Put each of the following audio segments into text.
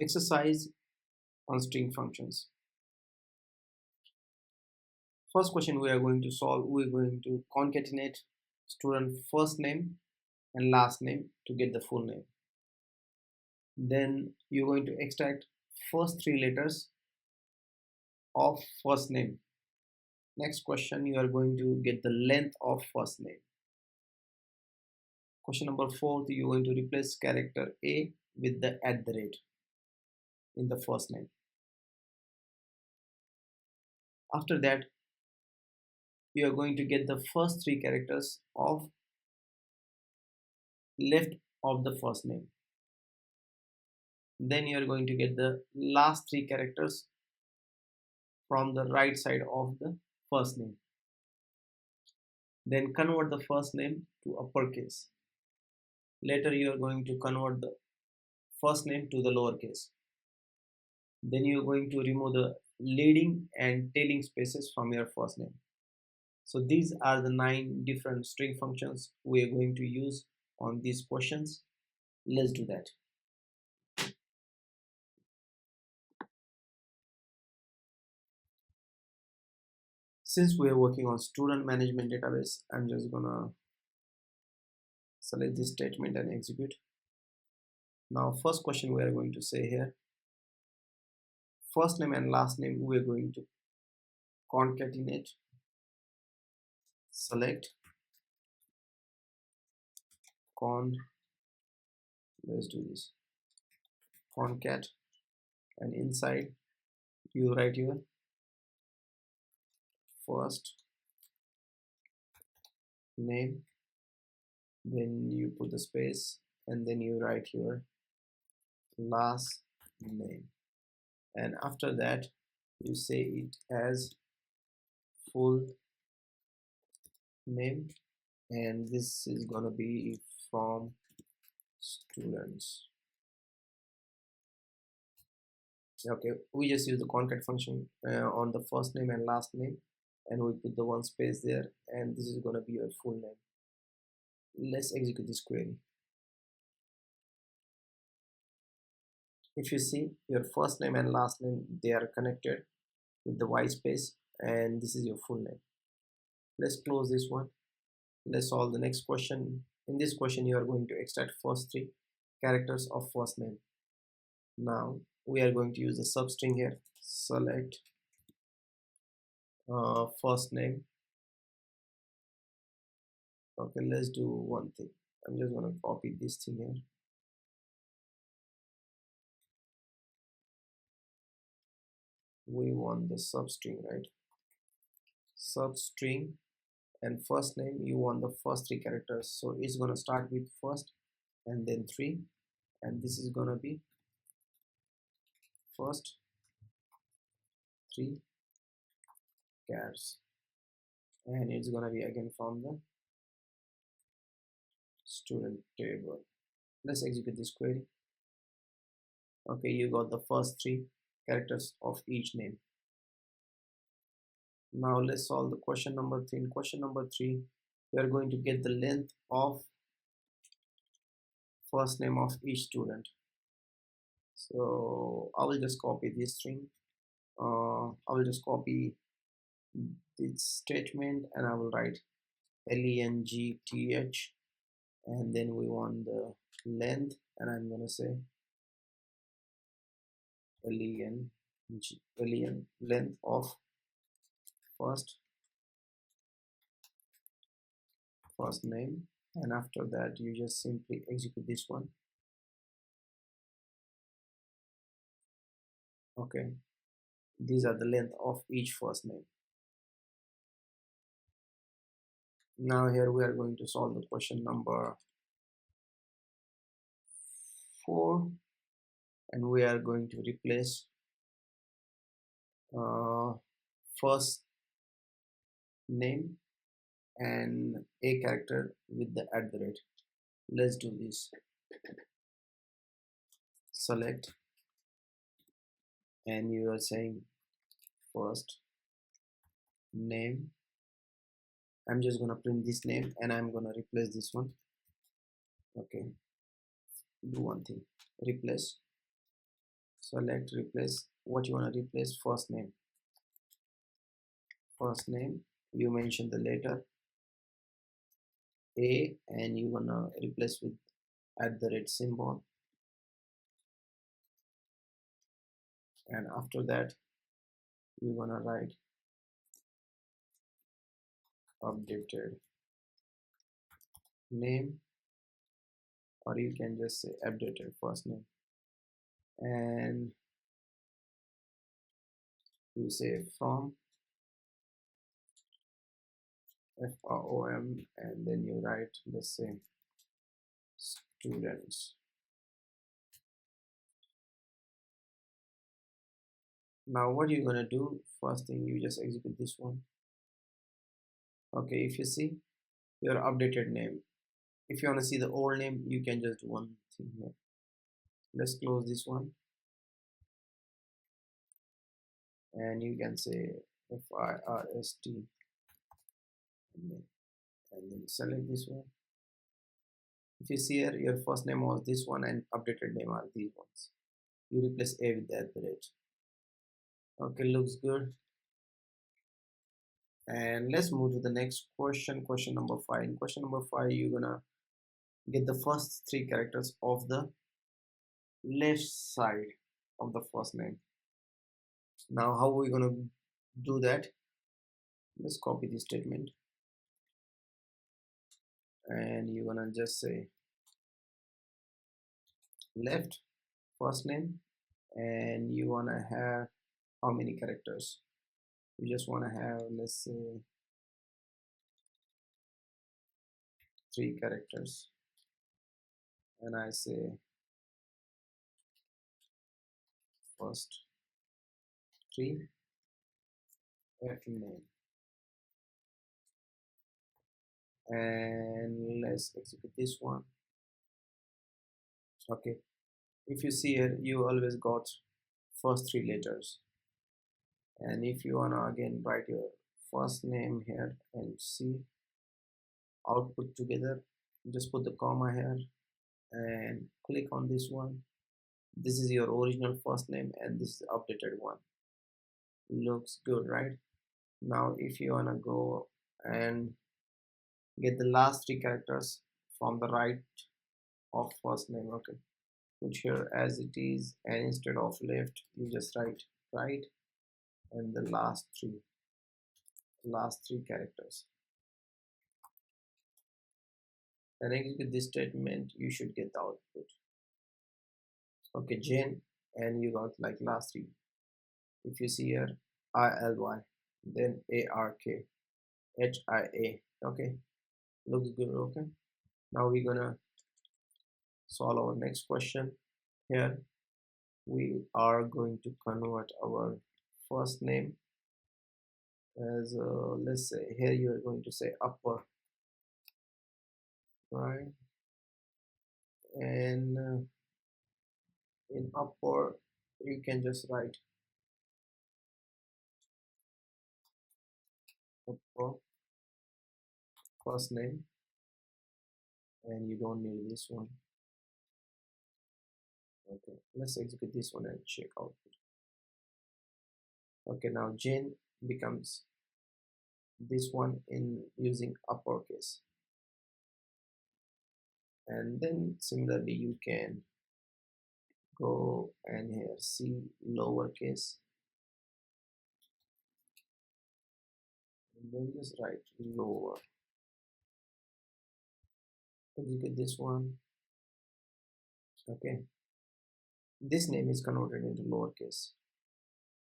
Exercise on string functions. First question we are going to solve, we're going to concatenate student first name and last name to get the full name. Then you're going to extract first three letters of first name. Next question, you are going to get the length of first name. Question number 4, you're going to replace character A with the @ in the first name. After that, you are going to get the first three characters of left of the first name. Then you are going to get the last three characters from the right side of the first name. Then convert the first name to uppercase. Later you are going to convert the first name to the lowercase. Then you are going to remove the leading and tailing spaces from your first name. So these are the 9 different string functions we are going to use on these questions. Let's do that. Since we are working on student management database, I'm just gonna select this statement and execute. Now first question we are going to say here, first name and last name we are going to concatenate, select let's do this, concat, and inside you write your first name, then you put the space, and then you write your last name, and after that you say it as full name, and this is gonna be from students. Okay, we just use the concat function on the first name and last name, and we put the one space there, and this is gonna be your full name. Let's execute this query. If you see, your first name and last name, they are connected with the white space, and this is your full name. Let's close this one. Let's solve the next question. In this question, you are going to extract first three characters of first name. Now we are going to use the substring here. Select first name. Okay, let's do one thing. I'm just gonna copy this thing here. We want the substring, right? Substring, and first name, you want the first three characters, so it's gonna start with first and then 3, and this is gonna be first 3 chars, and it's gonna be again from the student table. Let's execute this query. Okay, you got the first 3 characters of each name. Now let's solve the question number 3. In question number 3, we are going to get the length of first name of each student. So I will just copy this string. I will just copy this statement, and I will write length, and then we want the length, and I'm gonna say length of first name, and after that you just simply execute this one. Okay, these are the length of each first name. Now here we are going to solve the question number 4, and we are going to replace first name and a character with the @. Let's do this. Select, and you are saying first name. I'm just gonna print this name, and I'm gonna replace this one. Okay, do one thing, replace select replace. What you want to replace? First name. First name, you mention the letter A and you wanna replace with @ symbol, and after that you wanna write updated name, or you can just say updated first name, and you say from FROM, and then you write the same students. Now what you're gonna do, first thing, you just execute this one. Okay, if you see your updated name, if you want to see the old name, you can just do one thing here. Let's close this one, and you can say FIRST, and then select this one. If you see here, your first name was this one and updated name are these ones. You replace A with the @ Okay, looks good. And let's move to the next question, question number 5. In question number 5, you're gonna get the first 3 characters of the left side of the first name. Now how are we gonna do that? Let's copy this statement, and you're gonna just say left first name, and you wanna have how many characters? You just wanna have, let's say, 3 characters, and I say first 3 F name, and let's execute this one. Okay, if you see here, you always got first 3 letters, and if you wanna again write your first name here and see output together, just put the comma here and click on this one. This is your original first name and this is the updated one. Looks good, right? Now if you wanna go and get the last 3 characters from the right of first name, okay, put here as it is, and instead of left you just write right, and the last 3 characters, and execute this statement. You should get the output. Okay, Jane, and you got like last 3. If you see here, ILY, then ARK, HIA. Okay, looks good. Okay, now we're gonna solve our next question. Here we are going to convert our first name as let's say here you are going to say upper, right? And in upper you can just write upper first name, and you don't need this one. Okay, let's execute this one and check output. Okay, now Jane becomes this one in using uppercase, and then similarly you can go and here see lowercase, and then just write lower. Execute this one. Okay, this name is converted into lowercase.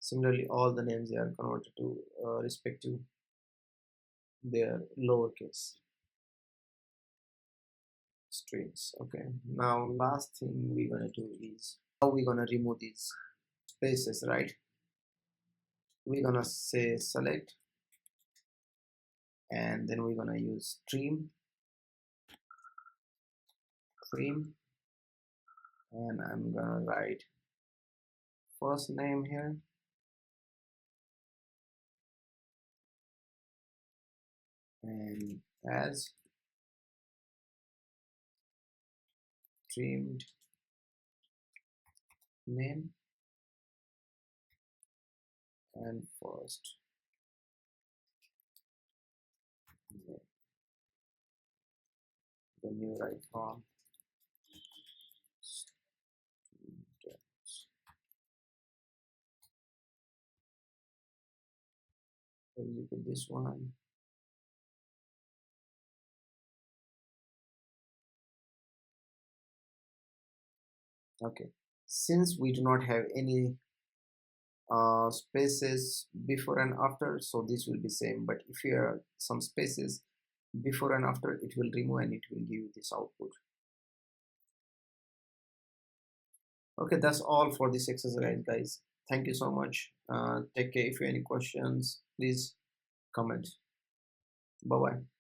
Similarly, all the names, they are converted to respective their lowercase strings. Okay, now last thing we're gonna do is how we're gonna remove these spaces, right? We're gonna say select, and then we're gonna use trim, and I'm gonna write first name here, and as trimmed name, and first then you write on students. Execute this one. Okay, since we do not have any spaces before and after, so this will be same, but if you have some spaces before and after, it will remove and it will give you this output. Okay, that's all for this exercise, guys. Thank you so much. Take care. If you have any questions, please comment. Bye bye.